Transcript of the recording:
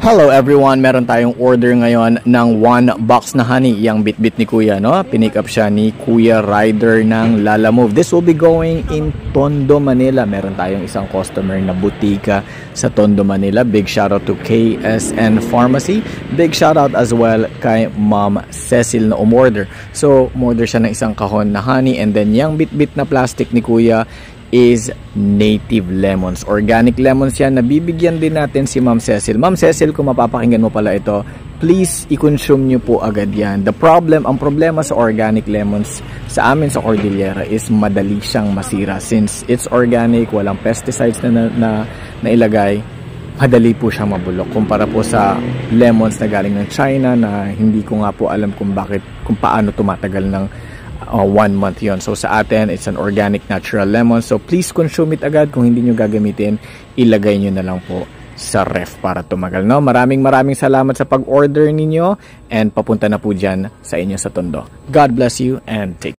Hello everyone, meron tayong order ngayon ng 1 box na honey, yung bit-bit ni Kuya, no? Pinick up siya ni Kuya Rider ng Lalamove. This will be going in Tondo, Manila. Meron tayong isang customer na butika sa Tondo, Manila. Big shoutout to KSN Pharmacy. Big shoutout as well kay Ma'am Cecil na umorder. So, umorder siya ng isang kahon na honey, and then yung bit-bit na plastic ni Kuya is native lemons. Organic lemons yan. Nabibigyan din natin si Ma'am Cecil. Ma'am Cecil, kung mapapakinggan mo pala ito, please i-consume nyo po agad yan. Ang problema sa organic lemons sa amin sa Cordillera is madali siyang masira. Since it's organic, walang pesticides na ilagay, madali po siyang mabulok. Kumpara po sa lemons na galing ng China na hindi ko nga po alam kung paano tumatagal ng 1 month yon. So sa atin, it's an organic natural lemon. So please consume it agad. Kung hindi nyo gagamitin, ilagay nyo na lang po sa ref para tumagal. No? Maraming salamat sa pag-order ninyo, and papunta na po dyan sa inyo sa Tondo. God bless you and take